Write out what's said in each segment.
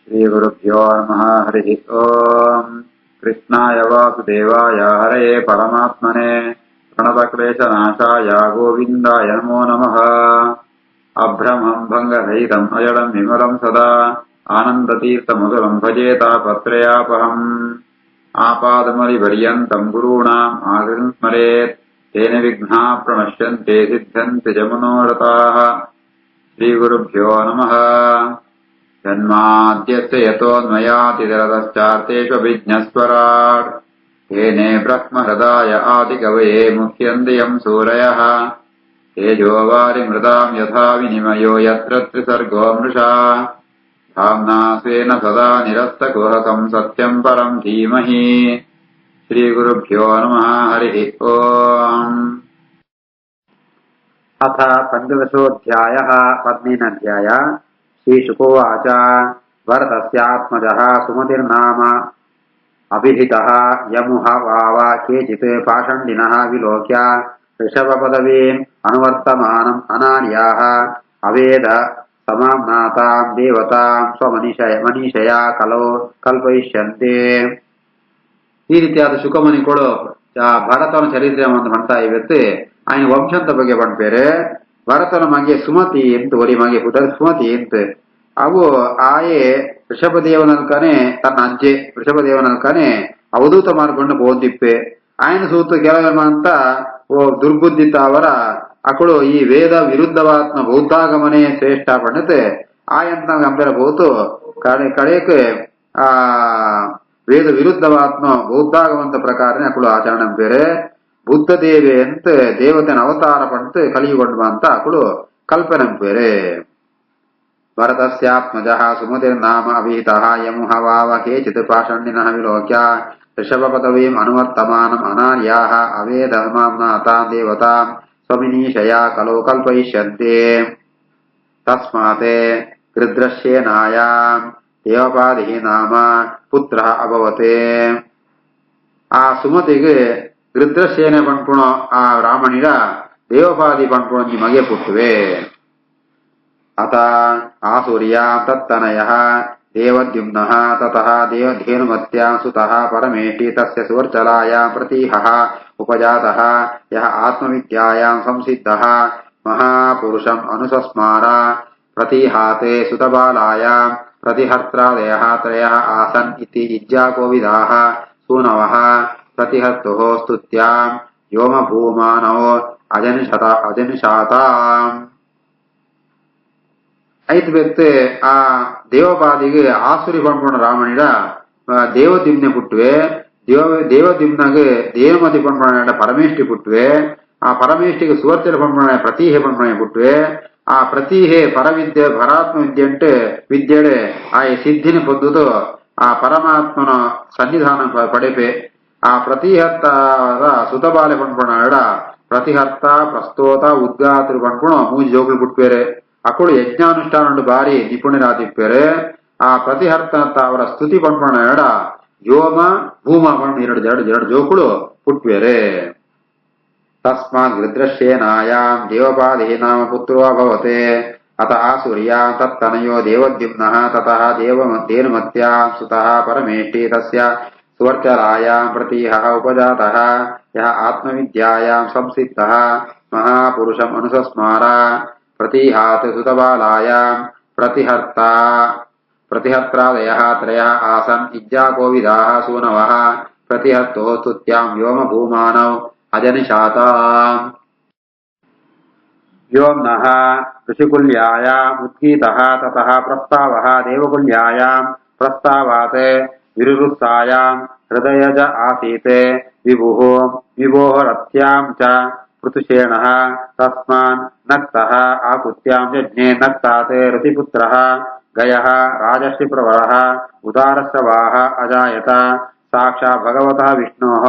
श्रीगुरुभ्यो नमः। हरिः ओम्। कृष्णाय वासुदेवाय हरये परमात्मने प्रणतक्लेशनाशाय गोविन्दाय नमो नमः। अभ्रमम् भङ्गरहितम् अजडम् विमलम् सदा आनन्दतीर्थमधुरम् भजेतापत्रयापहम्। आपादमलिपर्यन्तम् गुरूणाम् आकृतिम् स्मरेत् तेन विघ्नाः प्रणश्यन्ते सिद्ध्यन्ति च मनोरथाः। श्रीगुरुभ्यो नमः। जन्माद्यस्य यतोऽन्वयातिरतश्चार्तेष्वभिज्ञस्वराट् येने ब्रह्महृदाय आदिकवये मुह्यन्ति सूरयः। तेजोवारिमृताम् यथा विनिमयो यत्र त्रिसर्गो मृषा धाम्ना स्वेन सदा निरस्तकुहकम् सत्यम् परम् धीमहि। श्रीगुरुभ्यो नमः। हरिः ओम्। अथ पञ्चदशोऽध्यायः। पद्मीनाध्याय। श्रीशुकोवाच भरतस्यात्मजः सुमतिर्नाम अभिहितः यमुह वाव केचित् पाषण्डिनः विलोक्य ऋषभपदवीम् अनुवर्तमानम् अनार्याः अवेद समाम्नाताम् देवताम् स्वमनीषया कलो ಕಲ್ಪಯಿಷ್ಯಂತೆ। ಈ ರೀತಿಯಾದ ಶುಕಮುನಿಗಳು ಭರತನ ಚರಿತ್ರೆಯನ್ನು ಮಾಡ್ತಾ ಇವತ್ತು ఆయన ವಂಶದ ಬಗ್ಗೆ ಬಂದ್ಬೇರೆ ಭರತನ ಮಗೆ ಸುಮತಿ ಅಂತ ಒರಿ ಮಗೆ ಪುತ್ರ ಸುಮತಿ ಅಂತ ಅವು ಆಯೆ ಋಷಭದೇವನಲ್ಕನೆ ತನ್ನ ಅಜ್ಜೆ ಋಷಭದೇವನಲ್ಕನೆ ಅವಧೂತ ಮಾಡ್ಕೊಂಡು ಬೋದಿಪ್ಪೆ ఆయన ಸೂತು ಕೆಲವಂತ ಓ ದುರ್ಬುದ್ಧಿತ ಅವರ ಅಕಳು ಈ ವೇದ ವಿರುದ್ಧವಾತ್ಮ ಬೌದ್ಧಾಗಮನೆ ಶ್ರೇಷ್ಠ ಪಂಡಿತೆ ಆಯಂತ ಗಂಭೀರ ಬಹುತು ಕಡೆಗೆ ವೇದ ವಿರುದ್ಧವಾತ್ಮ ಬೌದ್ಧಾಗಮಂತ ಪ್ರಕಾರನೇ ಅಕಳು ಆಚರಣೆ ಬೇರೆ ಬುದ್ಧ ದೇವೆ ಅಂತ ದೇವತೆನ ಅವತಾರ ಪಂಡಿತು ಕಲಿಯುಗೊಂಡು ಅಂತ ಅಕಳು ಕಲ್ಪನೆ ಬೇರೆ. ಭರತಸ್ಯಾತ್ಮಜಃ ಸುಮತಿರ್ನಾಮ ಅಭಿಹಿತಃ ಯಮುಹ ವಾವ ಕೇಚಿತ್ ಪಾಷಣ್ಡಿನಃ ವಿಲೋಕ್ಯ ಋಷಭಪದವೀಮ್ ಅನುವರ್ತಮಾನಮ್ ಅನಾರ್ಯಾಃ ಅವೇದ ಮಾಮ್ನಾತಾಂ ದೇವತಾಂ ಸ್ವಮಿನೀಷಯಾ ಕಲೋ ಕಲ್ಪಯಿಷ್ಯಂತೆ. ತಸ್ಮಾತ್ ಗೃಧ್ರಶ್ಯೇನಾಯಾಂ ದೇವಪಾದಿಃ ನಾಮ ಪುತ್ರಃ ಅಭವತ್. ಆ ಸುಮತಿಗೆ ಗೃಧ್ರಶ್ಯೇನೆ ಪಂಪುಣ ಆ ರಾಮಣಿರ ದೇವಪಾದಿ ಪಂಪುಣ ಮಗೆ ಪುಟ್ಟುವೆ. ಅತ ಆಸೂರ್ಯಾಂ ತತ್ತನಯಃ ದೇವದ್ಯುಮ್ನಃ ತತಃ ಧೇನುಮತ್ಯಾಂ ಸುತಃ ಪರಮೇಷ್ಠಿ ತಸ್ಯ ಸುವರ್ಚಲಾಯಾಂ ಪ್ರತೀಹಃ ಉಪಜಾತಃ ಯಃ ಆತ್ಮವಿದ್ಯಾಯಾಂ ಸಂಸಿದ್ಧಃ ಮಹಾಪುರುಷಂ ಅನುಸಸ್ಮಾರ ಪ್ರತಿಹಾತೆ ಸುತಬಾಲಾಯಾಂ ಪ್ರತಿಹರ್ತ್ರಾದಯಃ ತ್ರಯಃ ಆಸನ್ ಇತಿ ಇಜ್ಜಾಕೋವಿದಾಃ ಸೂನವಃ ಪ್ರತಿಹರ್ತುಃ ಸ್ತುತ್ಯಾಂ ವ್ಯೋಮಭೂಮಾನೋ ಅಜನಿಷಾತಾಂ. ಐದು ಬೆತ್ತೆ ಆ ದೇವಪಾದಿಗೆ ಆಸುರಿ ಪಂಪುಣ ರಾಮಣಿರ ದೇವದಿಮ್ನೆ ಪುಟ್ಟುವೆ. ದೇವದಿಮ್ನಗೆ ದೇವಮತಿ ಪಂಪುಣ ಪರಮೇಷ್ಠಿ ಪುಟ್ಟುವೆ. ಆ ಪರಮೇಷ್ಠಿಗೆ ಸುವರ್ಚಲ ಪಂಪುಣ ಪ್ರತೀಹೆ ಪಂಪುಣ ಪುಟ್ಟುವೆ. ಆ ಪ್ರತೀಹೆ ಪರವಿದ್ಯೆ ಪರಾತ್ಮ ವಿದ್ಯೆ ಅಂಟೆ ವಿದ್ಯೆಡೆ ಆ ಸಿದ್ಧಿನಿ ಪೊದ್ದುದು ಆ ಪರಮಾತ್ಮನ ಸನ್ನಿಧಾನ ಪಡೆಪೆ. ಆ ಪ್ರತಿಹರ್ತಾದ ಸುತಬಾಲೆ ಪಂಪುಣ ಪ್ರತಿಹರ್ತ ಪ್ರಸ್ತೋತ ಉದ್ಗಾತರು ಪಂಪುಣ ಮೂಜಿ ಜೋಗುಲು ಪುಟ್ಬೇರೆ ಅಕಳು ಯಜ್ಞಾನುಷ್ಠಾನ ಬಾರಿ ನಿಪುಣರಾದಿಪ್ಪೇರೆ. ಆ ಪ್ರತಿಹರ್ತ ಅವರ ಸ್ತುತಿ ಪಂಪಣ ವ್ಯೋಮ ಭೂಮ ಪಂಪು ಎರಡು ಜೋಕುಳು ಪುಟ್ಬೇರೆ. ತಸ್ಮಾತ್ ಗೃಧ್ರಶ್ಯೇನಾಯಾಂ ದೇವಪಾದಿಃ ನಾಮ ಪುತ್ರೋ ಅಭವತ್. ಅತ ಆಸೂರ್ಯಾಂ ತತ್ತನಯೋ ದೇವದ್ಯುಮ್ನಃ ತತಃ ಧೇನುಮತ್ಯಾಂ ಸುತಃ ಪರಮೇಷ್ಠಿ ತಸ್ಯ ಸುವರ್ಚಲಾಯಾಂ ಪ್ರತೀಹಃ ಉಪಜಾತಃ ಯಃ ಆತ್ಮವಿದ್ಯಾಯಾಂ ಸಂಸಿದ್ಧಃ ಮಹಾಪುರುಷಂ ಅನುಸಸ್ಮಾರ ಪ್ರತಿಹಾತ್ ಸುತಬಾಲಾಯಾಂ ಪ್ರತಿಹರ್ತ್ರಾದಯಃ ತ್ರಯಃ ಆಸನ್ ಇಜ್ಜಾಕೋವಿದಾಃ ಸೂನವಃ ಪ್ರತಿಹರ್ತುಃ ಸ್ತುತ್ಯಾಂ ವ್ಯೋಮಭೂಮಾನೌ ಅಜನಿಷಾತಾಂ. ವ್ಯೋಮ್ನಃ ಋಷಿಕುಲ್ಯಾಯಾಂ ಉತ್ಗೀತಃ ತತಃ ಪ್ರಸ್ತಾವಃ ದೇವಕುಲ್ಯಾಯಾಂ ಪ್ರಸ್ತಾವಾತ್ ವಿರುರುತ್ಸಾಯಾಂ ಹೃದಯಜ ಆಸೀತ್ ವಿಭೋಃ ರಥ್ಯಾಂ ಚ ಪೃಥುಷೇಣಃ ತಸ್ಮಾನ್ ನಕ್ತಃ ಆಕುತ್ಯಾಂ ಜಜ್ಞೆ ನಕ್ತಾತ್ ರತಿಪುತ್ರಃ ಗಯಃ ರಾಜಶ್ರೀಪ್ರವರಃ ಉದಾರಶ್ರವಾಃ ಅಜಾಯತ. ಸಾಕ್ಷಾತ್ ಭಗವತಃ ವಿಷ್ಣೋಃ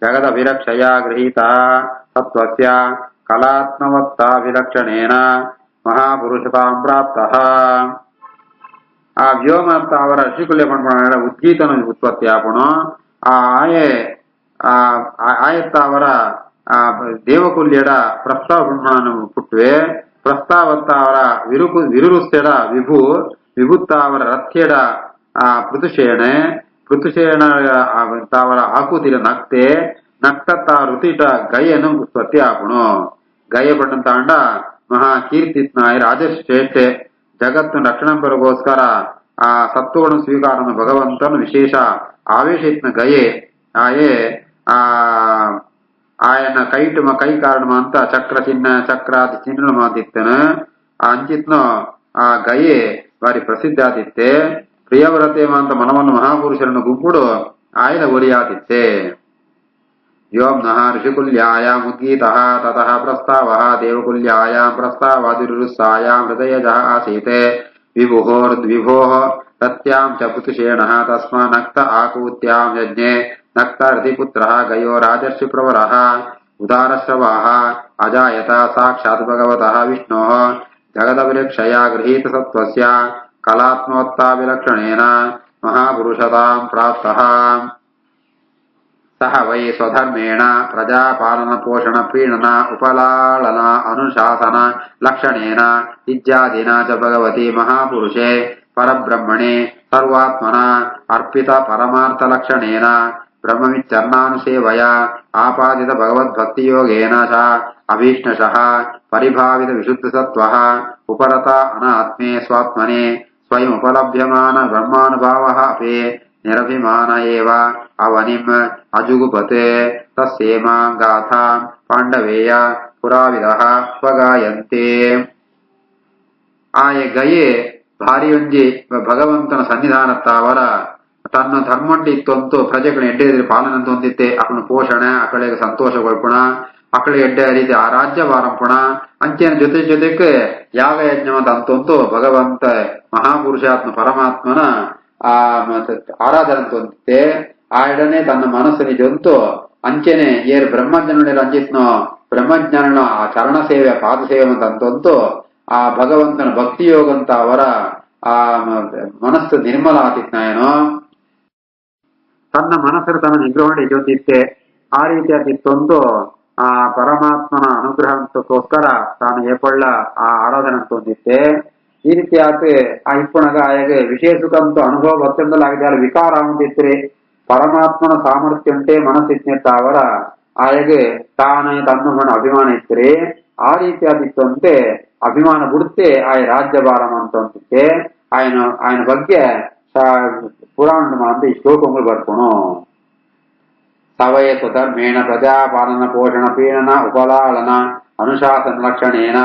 ಜಗದಭಿರಕ್ಷಯಾ ಗೃಹೀತಃ ಸತ್ವಸ್ಯ ಕಲಾತ್ಮವತ್ತಾಭಿಲಕ್ಷಣೇನ ಮಹಾಪುರುಷತಾಂ ಪ್ರಾಪ್ತಃ. ಆ ವ್ಯೋಮ ಅವರ ಶ್ರೀಕುಲ್ಯ ಪಂಪಣ ಉದ್ಗೀತನ ಉತ್ಪತ್ತಿ ಆಪಣ ಆಯತ್ತ ಅವರ ದೇವಕುಲ್ಯಡ ಪ್ರಸ್ತಾವ ಪುಟ್ಟುವೆ. ಪ್ರಸ್ತಾವತ್ತ ಅವರ ವಿರುರುಸ್ತೆಡ ವಿಭು ವಿಭುತ್ತಾವರ ರಥ್ಯಡ ಪೃಥುಷೇಣ ಪೃಥುಷೇಣ ತಾವರ ಆಕುತಿರ ನಕ್ತೆ ನಕ್ತ ಋತಿಟ ಗಯನು ಉತ್ಪತ್ತಿ ಆಪುಣು ಗಯ ಪಟ್ಟಂತಾಂಡ ಮಹಾ ಕೀರ್ತಿತ್ನಾಯ ರಾಜಶ್ರೇಷ್ಠೆ ಜಗತ್ತು ರಕ್ಷಣೆ ಬರಗೋಸ್ಕರ ಆ ಸತ್ವಗಳನ್ನು ಸ್ವೀಕಾರ ಭಗವಂತನು ವಿಶೇಷ ಆವೇಶಿತ್ನ ಗಯೆ ಆಯೇ ఆయన కై కారణం అంతా చక్ర చిన్న చక్రాది చిహ్నలు మాదిత్తను అంచిత్ను ఆ గయే వారి ప్రసిద్ధాదిత్తే ప్రియవ్రతేమంత మనమన్న మహాపురుషులను గుంపుడు ఆయన ఒరియాదిత్తే వ్యోం నః ఋషికుల్యాయాం ఉద్గీతః తతః ప్రస్తావః దేవకుల్యాయాం ప్రస్తావాదిరుస్సాయాం హృదయజః ఆసీతే విభోః తత్యాం చ పుతుషేణః తస్మా నక్త ఆకూత్యాం యజ్ఞే नक्तारथिपुत्रः गयो राजर्षि प्रवरः उदारश्रवाः अजायत साक्षात् भगवतः विष्णोः जगदभिरक्षया गृहीतसत्त्वस्य कलात्मोत्ताविलक्षणेन महापुरुषतां प्राप्तः सह वै स्वधर्मेण प्रजापालनपोषणप्रीणन उपलालन अनुशासन लक्षणेन इत्यादिना च भगवति महापुरुषे परब्रह्मणे सर्वात्मना अर्पित परमार्थलक्षणेन ब्रह्मविच्चरणानुसेवया आपादित भगवद्भक्तियोगेन च अभीष्णशः परिभावित विशुद्धसत्त्वः उपरत अनात्मे स्वात्मने स्वयमुपलभ्यमान ब्रह्मानुभावः अपि निरभिमान एव अवनिम् अजुगुपते तस्येमां गाथां पाण्डवेय पुराविदः स्वगायन्ते आये गये भारी ಒಂಜಿ ಭಗವಂತನ ಸನ್ನಿಧಾನತ್ತಾವರ ತನ್ನ ಧರ್ಮಂಡಿ ಇತ್ತಂತೂ ಪ್ರಜೆಗಳ ಎಡ್ಡೆ ಪಾಲನೆ ಹೊಂದಿತ್ತೆ ಅಕಳ ಪೋಷಣೆ ಅಕಳಿಗೆ ಸಂತೋಷ ಕೊಳ್ಪುಣ ಅಕಳಿಗೆ ಎಡ್ಡೆ ರೀತಿ ಆ ರಾಜ್ಯ ವಾರಂಪುಣ ಅಂಚೆನ ಜೊತೆಗೆ ಯಾಗ ಯಜ್ಞವಂತ ಅಂತಂತೂ ಭಗವಂತ ಮಹಾಪುರುಷಾತ್ಮ ಪರಮಾತ್ಮನ ಆ ಆರಾಧನೆ ಹೊಂದಿತ್ತೆ ಆ ಎಡನೆ ತನ್ನ ಮನಸ್ಸು ನಿಜಂತೂ ಅಂಚೆನೆ ಏರ್ ಬ್ರಹ್ಮಜ್ಞಾನ ಅಂಜಿತ್ನೋ ಬ್ರಹ್ಮಜ್ಞಾನ ಆ ಚರಣ ಸೇವೆ ಪಾದ ಸೇವೆ ಅಂತಂತಂತೂ ಆ ಭಗವಂತನ ಭಕ್ತಿ ಯೋಗ ಅಂತ ಅವರ ಆ ಮನಸ್ಸು ನಿರ್ಮಲ ಆತಿತ್ನಾಯನೋ ತನ್ನ ಮನಸ್ಸನ್ನು ತನ್ನ ನಿಗ್ರಹಣೆ ಜೊತಿತ್ತೆ ಆ ರೀತಿಯಾಗಿತ್ತೊಂದು ಆ ಪರಮಾತ್ಮನ ಅನುಗ್ರಹಕ್ಕೋಸ್ಕರ ತಾನು ಏಪಳ್ಳ ಆ ಆರಾಧನೆ ಹೊಂದಿತ್ತೆ ಈ ರೀತಿ ಆತ ಆ ಇಪ್ಪುಣಗ ಆಯಗೆ ವಿಶೇಷಕ್ಕಂತೂ ಅನುಭವ ಭಕ್ತಂದಲಾಗಿದ್ದಾರೆ ವಿಕಾರ ಹೊಂದಿತ್ರಿ ಪರಮಾತ್ಮನ ಸಾಮರ್ಥ್ಯ ಉಂಟೆ ಮನಸ್ಸಿತ್ನೆತ್ತ ಅವರ ಆಯಗೆ ತಾನೇ ತನ್ನ ಅಭಿಮಾನ ಇತ್ತರಿ ಆ ರೀತಿಯಾದಿತ್ತಂತೆ ಅಭಿಮಾನ ಬಿಡುತ್ತೆ ಆಯ ರಾಜ್ಯಭಾರಂ ಅಂತಂತಿತ್ತೆ ఆయన ಬಗ್ಗೆ ಪುರಾಣ ಅಂತ ಈ ಶ್ಲೋಕಗಳು ಬರ್ಕೊಣು ಸವಯ ಸ್ವಧರ್ಮೇಣ ಪ್ರಜಾಪಾಲನ ಪೋಷಣ ಪೀಡನ ಉಪಲಾಳನ ಅನುಶಾಸನ ಲಕ್ಷಣೇನ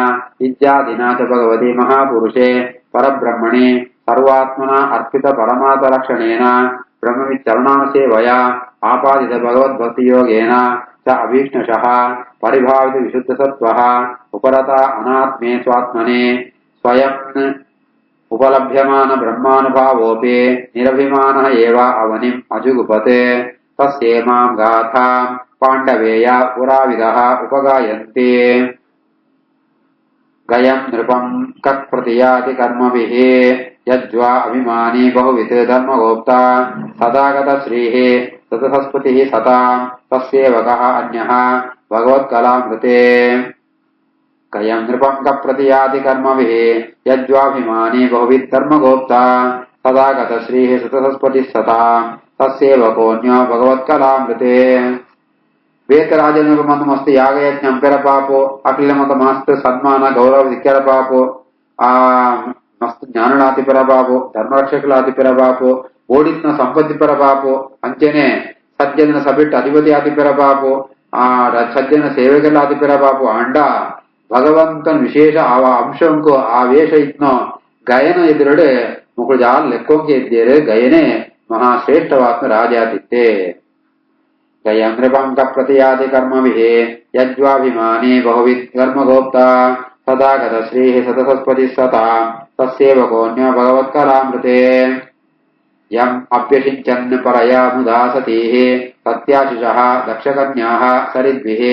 ಇತ್ಯಾದಿನ ಚ ಭಗವತಿ ಮಹಾಪುರುಷೇ ಪರಬ್ರಹ್ಮಣಿ ಸರ್ವಾತ್ಮನ ಅರ್ಪಿತ ಪರಮಾರ್ಥ ಲಕ್ಷಣೇನ ಬ್ರಹ್ಮವಿಚ್ಚರಣಾನುಸೇವಯ ಆಪಾದಿತ ಭಗವದ್ಭಕ್ತಿಯೋಗೇನ च अभीष्णशः परिभावित विशुद्धसत्त्वः उपरत अनात्मे स्वात्मने स्वयं उपलभ्यमान ब्रह्मानुभावोऽपि निरभिमानः एव अवनिम् अजुगुपते तस्येमां गाथां पाण्डवेय पुराविदः उपगायन्ति गयं नृपं कत्प्रतियाति कर्मभिः यज्वा अभिमानी बहुवित् धर्मगोप्ता सदागत श्रीः सतसस्पतिः सतां तस्येवकः अन्यः भगवत्कलामृते गयं नृपं कप्रतियाति कर्मभिः यज्वाभिमानी बहुवित् धर्मगोप्ता सदागत श्रीः सतसस्पतिः सतां तस्येवकोऽन्यो भगवत्कलामृते ವೇತರಾಜನಿಗೆ ಮಂದು ಮಸ್ತ್ ಯಾಗಯಜ್ಞ ಅಂಪೆರ ಪಾಪು ಅಖಿಲ ಮತ ಮಸ್ತ್ ಸನ್ಮಾನ ಗೌರವ ದಿಕ್ಕೆರ ಪಾಪು ಆ ಮಸ್ತ್ ಜ್ಞಾನಳಾತಿ ಪರ ಬಾಪು ಧರ್ಮರಕ್ಷಕಲಾತಿ ಪರ ಬಾಪು ಓಡಿತ್ನ ಸಂಪತ್ತಿ ಪರ ಬಾಪು ಅಂಚೆನೆ ಸಜ್ಜನ ಸಬಿಟ್ಟು ಅಧಿಪತಿ ಆತಿ ಪರ ಬಾಪು ಆ ಸಜ್ಜನ ಸೇವೆಗಲಾತಿ ಪರ ಬಾಪು ಅಂಡ ಭಗವಂತನ ವಿಶೇಷ ಆ ಅಂಶಂಕು ಆ ವೇಷ ಇತ್ನೋ ಗಯನ ಎದುರಡೆ ಮುಕುಳು ಜಾಲ ಲೆಕ್ಕೊಂಕೆ ಇದ್ದೇರೆ ಗಯನೆ ಮಹಾಶ್ರೇಷ್ಠವಾತ್ಮ ರಾಜಾತಿತ್ತೆ गयं नृपं कप्रतियाति कर्मभिः यज्वाभिमानी बहुवित् धर्मगोप्ता सदागत श्रीः सतसस्पतिः सतां तस्येवकोऽन्यो भगवत्कलामृते यम् अभ्यषिञ्चन् परया मुदा सतीः सत्याशिषः दक्षकन्याः सरिद्भिः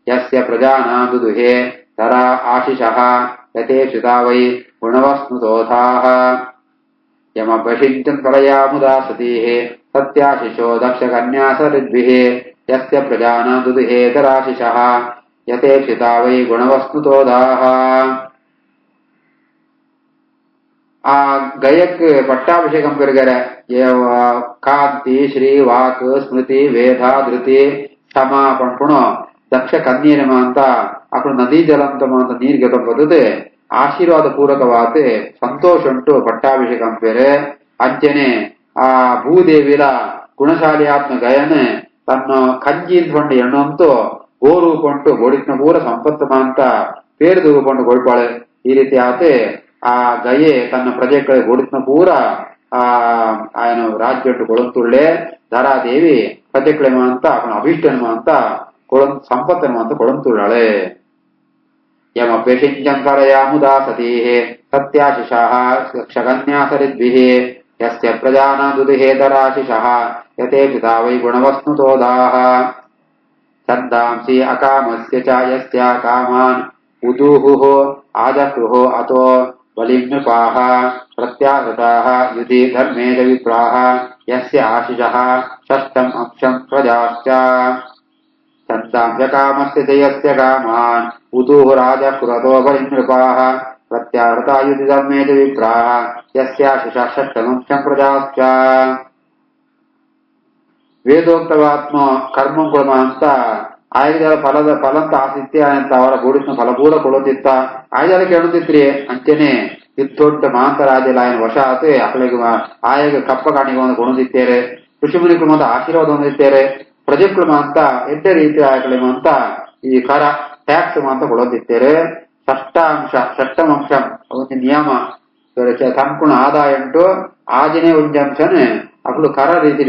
यस्य प्रजाना दुदुहे धरा आशिषः यथेक्षिता वै गुणवस्नुतोधाः यमभ्यषिञ्चन् परया मुदा सतीः सत्याशिषो दक्षकन्या सरिद्भिः यस्य प्रजाना दुदुहे धराशिषः यथेक्षिता वै गुणवस्नुतोधाः ಆ ಗಯಕ್ಕೆ ಪಟ್ಟಾಭಿಷೇಕಂ ಪೆರುಗರೆ ಕಾಂತಿ ಶ್ರೀ ವಾಕ್ ಸ್ಮೃತಿ ವೇದ ಧೃತಿ ಸಮ ಪಂಪುಣು ದಕ್ಷ ಕನ್ಯೇನಮ ಅಂತ ಅక్కడ ನದಿ ಜಲಂತಮ ಅಂತ ನೀರಿಗೆ ಬದುದೆ ಆಶೀರ್ವಾದ ಪೂರಕವಾದ ಸಂತೋಷ ಉಂಟು ಪಟ್ಟಾಭಿಷೇಕಂ ಪೇರೆ ಅಂಚನೆ ಆ ಭೂದೇವಿಲ ಗುಣಶಾಲಿಯಾತ್ಮ ಗಯನೆ ತನ್ನ ಕಂಜಿ ಕೊಂಡು ಎಣ್ಣಂತೂ ಗೋರೂಪಂಟು ಗೋಡಿನ ಪೂರ ಸಂಪತ್ತು ಅಂತ ಪೇರು ತೂಕೊಂಡು ಗೊಳ್ಪಾಳೆ ಈ ರೀತಿ ಆತೆ ಆ ಗಯೆ ತನ್ನ ಪ್ರಜೆಗಳ ಗೋಡಿನ ಪೂರ ఆయన రాజ్యం కొడంతుళ్ళే ధరాదేవి ప్రజెక్లేమ ಅಂತ ಅವನ ಅಭಿಷ್ಟನಮ ಅಂತ ಸಂಪತ್ತನಮ ಅಂತ ಕೊడంತುಳ್ಳಾಳೆ ಯಮಪೇಶಿಂಚಂ ಕರಯಾಮುದಾ ಸತೀಃ ಸತ್ಯಾಶಿಷಃ ಕ್ಷಗನ್ಯಾಸರಿದ್ಭಿಃ ಯಸ್ಯ ಪ್ರಜಾನಾದುದಿಹೇ ಧರಾಶಿಷಃ ಯತೆ ಪಿತಾ ವೈ ಗುಣವಸ್ನುತೋದಾಃ ಛಂದಾಂಸಿ ಅಕಾಮಸ್ಯ ಚ ಯಸ್ಯ ಕಾಮಾನ್ ಉದೂಹುಃ ಆಜಕ್ರುಃ ಅತೋ ಬಲಿಂ ನೃಪಾಃ ಪ್ರತ್ಯಾಹೃತಾಃ ಯುಧಿ ಧರ್ಮೇ ಚ ವಿಪ್ರಾಃ ಯಸ್ಯ ಆಶಿಷಃ ಷಷ್ಟಂ ಅಂಶಂ ಪ್ರಜಾಶ್ಚ ಛಂದಾಂಸ್ಯ ಕಾಮಸ್ಯ ಚ ಯಸ್ಯ ಕಾಮಾನ್ ಉದೂಃ ರಾಜಕೃತೋ ಬಲಿಂ ನೃಪಾಃ ಪ್ರತ್ಯಾಹೃತಾ ಯುಧಿ ಧರ್ಮೇ ಚ ವಿಪ್ರಾಃ ಯಸ್ಯ ಆಶಿಷಃ ಷಷ್ಟಂ ಅಂಶಂ ಪ್ರಜಾಶ್ಚ ವೇದೋಕ್ತವಾತ್ಮ ಕರ್ಮಂಕುಳಮ ಅಂತ ಆಯ್ದರ ಫಲಂತ ಆಸಿತ್ಯ ಅಂತ ಅವರ ಗೋಡಿನ ಫಲಪೂರ ಕೊಡೋದಿತ್ತ ಆಯ್ದರ ಕೇಳುತ್ತಿತ್ರಿ ಅಂಚೆನೆ ಇತ್ತೊಡ್ಡ ಮಾಂತರಾಜಲ ఆయన ವಶ ಆತೆ ಅಕಳಿಗೆ ಆಯಗ ಕಪ್ಪ ಕಾಣಿಗೆ ಒಂದು ಕೊಡೋದಿತ್ತೇರೆ ಋಷಿಮುನಿಗಳು ಅಂತ ಆಶೀರ್ವಾದ ಹೊಂದಿತ್ತೇರೆ ಪ್ರಜೆಗಳು ಅಂತ ಎಡ್ಡೆ ರೀತಿ ಆಯಕಳಿಮ ಅಂತ ಈ ಕರ ಟ್ಯಾಕ್ಸ್ ಅಂತ ಕೊಡೋದಿತ್ತೇರೆ ಷಷ್ಟಮಂಶ ಒಂದು ನಿಯಮ ಸಂಪೂರ್ಣ ಆದಾಯ ಉಂಟು ಆದಿನೇ ಒಂದು ಅಂಶನೇ ಅಕಳು ಕರ ರೀತಿ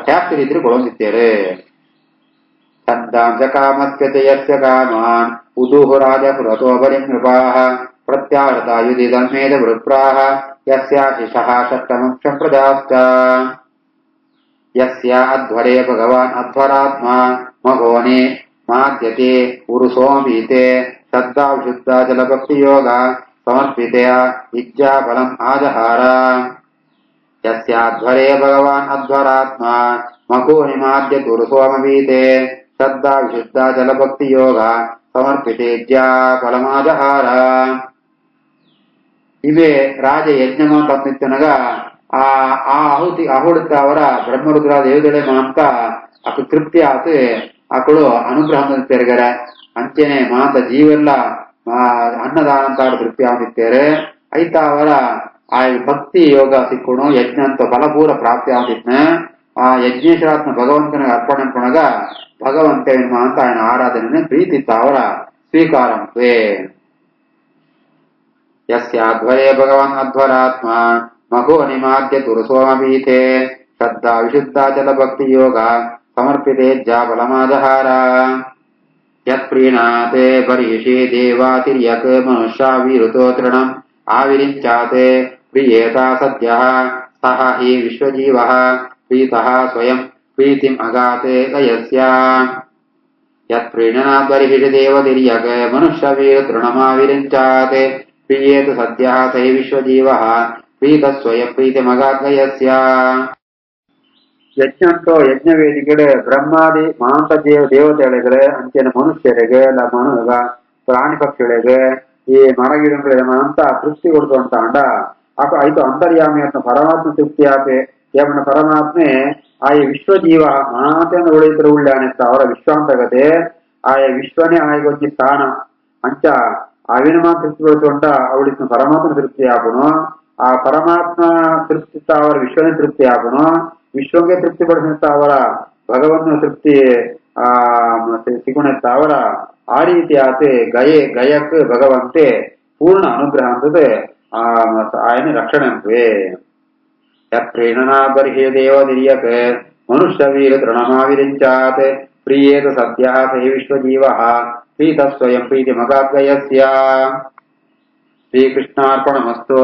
ಟ್ಯಾಕ್ಸ್ ರೀತಿ ಕೊಡೋದಿತ್ತೇರೆ ಛಂದಾಂಶ ಕಾಮಸ್ಯ ಚ ಯಸ್ಯ ಕಾಮಾನ್ ಉದೂಃ ರಾಜಕೃತೋ ಬಲಿಂ ನೃಪಾಃ ಪ್ರತ್ಯಾಹೃತಾ ಯುಧಿ ಧರ್ಮೇ ಚ ವಿಪ್ರಾಃ ಯಸ್ಯಾಶಿಷಃ ಷಷ್ಟಮಂಶಂ ಪ್ರಜಾಶ್ಚ ಯಸ್ಯ ಅಧ್ವರೇ ಭಗವಾನ್ ಅಧ್ವರಾತ್ಮಾ ಮಘೋನಿ ಮಾದ್ಯತೆ ಉರುಸೋಮೀತೆ ಶ್ರದ್ಧಾ ವಿಶುದ್ಧ ಜಲಭಕ್ತಿ ಯೋಗ ಸಮರ್ಪಿತೆಯ ಇಜ್ಜಾ ಫಲಂ ಆಜಹಾರ ಯಸ್ಯಾಧ್ವರೇ ಭಗವಾನ್ ಅಧ್ವರಾತ್ಮಾ ಮಘೋನಿ ಮಾದ್ಯತೆ ಉರುಸೋಮೀತೆ ಶ್ರದ್ಧಾ ವಿಶುದ್ಧ ಜಲಭಕ್ತಿ ಯೋಗ ಸಮರ್ಪಿತೆ ಇಜ್ಜಾ ಫಲಮಾಜಹಾರ ಇವೇ ರಾಜ ಯಜ್ಞಮ ತಂದಿತ್ತನಗ ಆ ಆಹುಡುತ್ತ ಅವರ ಬ್ರಹ್ಮರುದ್ರ ದೇವದಳೆ ಮಾಂತ ಅಕು ತೃಪ್ತಿ ಆತು ಅಕಳು ಅನುಗ್ರಹ ತೆರಗರೆ ಅಂಚೆನೆ ಮಾತ ಜೀವೆಲ್ಲ ಅನ್ನದಾನ ಅಂತ ತೃಪ್ತಿ ಆಗಿತ್ತೇರೆ ಐತ ಅವರ ಆ ಭಕ್ತಿ ಯೋಗ ಸಿಕ್ಕೋಣ ಯಜ್ಞ ಅಂತ ಫಲಪೂರ ಪ್ರಾಪ್ತಿ ಆಗಿತ್ನ ಆ ಯಜ್ಞೇಶ್ವರಾತ್ಮ ಭಗವಂತನಿಗೆ ಅರ್ಪಣೆ ಪುಣಗ ಭಗವಂತ ಅಂತ ఆయన ಆರಾಧನೆ ಪ್ರೀತಿ ಅವರ ಸ್ವೀಕಾರಂತೆ ಯಸ್ಯಾಧ್ವರೇ ಭಗವಾನ್ ಅಧ್ವರಾತ್ಮ ಮಘೋ ನಿಮಾದ್ಯ ತುರುಸೋಮೀತೆ ಶ್ರದ್ಧಾ ವಿಶುದ್ಧ ಜಲಭಕ್ತಿ ಯೋಗ ಸಮರ್ಪಿತೆ ಜಾಬಲಮಾಜಹಾರ ಯತ್ ಪ್ರೀಣಾತೆ ಬರೀಷಿ ದೇವಾತಿರ್ಯಕ್ ಮನುಷ್ಯ ವಿರುತೋ ತೃಣಂ ಆವಿರಿಂಚಾತೆ ಪ್ರಿಯೇತಾ ಸದ್ಯಃ ಸಹ ಹಿ ವಿಶ್ವಜೀವಃ ಪ್ರೀತಃ ಸ್ವಯಂ ಪ್ರೀತಿಂ ಅಗಾತೆ ಗಯಸ್ಯ ಯತ್ ಪ್ರೀಣನಾತ್ ಬರಿಹಿಷಿ ದೇವತಿರ್ಯಕ್ ಮನುಷ್ಯ ವೀರ ತೃಣಮಾವಿರಿಂಚಾತೆ ಪ್ರಿಯೇತ ಸದ್ಯಃ ಸಹಿ ವಿಶ್ವಜೀವಃ ಪ್ರೀತ ಸ್ವಯಂ ಪ್ರೀತಿಮಗಾತ್ ಗಯಸ್ಯ ಯಜ್ಞಂತೋ ಯಜ್ಞ ವೇದಿಕೆಡೆ ಬ್ರಹ್ಮಾದಿ ಮಾಂಸ ದೇವತೆಗಳಿಗೆ ಅಂಚೆನ ಮನುಷ್ಯರಿಗೆ ಪ್ರಾಣಿ ಪಕ್ಷಿಗಳಿಗೆ ಈ ಮರಗಿಡಗಳಿಗೆ ಅಂತ ತೃಪ್ತಿ ಕೊಡ್ತು ಅಂತ ಅಂಡ ಆಯ್ತು ಅಂತರ್ಯಾಮಿ ಅಂತ ಪರಮಾತ್ಮ ತೃಪ್ತಿ ಆತೆ ಏಮನ್ನ ಪರಮಾತ್ಮೆ ಆಯ ವಿಶ್ವಜೀವ ಮಾತೆಯನ್ನು ಉಳಿತರ ಉಳ್ಳಾನೆತ್ತ ಅವರ ವಿಶ್ವಾಂತಗತೆ ಆಯ ವಿಶ್ವನೇ ಆಯ್ಗೊಜ್ಜಿ ಸ್ಥಾನ ಅಂಚ ಅವಿನ ತೃಪ್ತಿಗೊಳಿಸುವಂಟ ಅವಳಿನ ಪರಮಾತ್ಮ ತೃಪ್ತಿ ಆಗುನು ಆ ಪರಮಾತ್ಮ ತೃಪ್ತಿತ ಅವರ ವಿಶ್ವನೇ ತೃಪ್ತಿ ಆಗುನು ವಿಶ್ವಕ್ಕೆ ತೃಪ್ತಿಪಡಿಸುತ್ತ ಅವರ ಭಗವನ್ನ ತೃಪ್ತಿ ಸಿಗುಣತ್ತ ಅವರ ಆ ರೀತಿ ಆತೆ ಗಯಕ್ ಭಗವಂತೆ ಪೂರ್ಣ ಅನುಗ್ರಹ ಅಂತದೆ ಆಯನ ರಕ್ಷಣೆ ಅಂತವೆ ಯತ್ಪ್ರೀಣನಾ ಬರ್ಹಿ ದೇವದಿರ್ಯಕ್ ಮನುಷ್ಯ ವೀರ ತೃಣಮಾವಿರಿಂಚಾತ್ ಪ್ರಿಯೇತ ಸದ್ಯಃ ಸಹಿ ವಿಶ್ವಜೀವಃ ಪ್ರೀತ ಸ್ವಯಂ ಪ್ರೀತಿಮಗಾತ್ ಗಯಸ್ಯ ಶ್ರೀಕೃಷ್ಣಾರ್ಪಣಮಸ್ತು.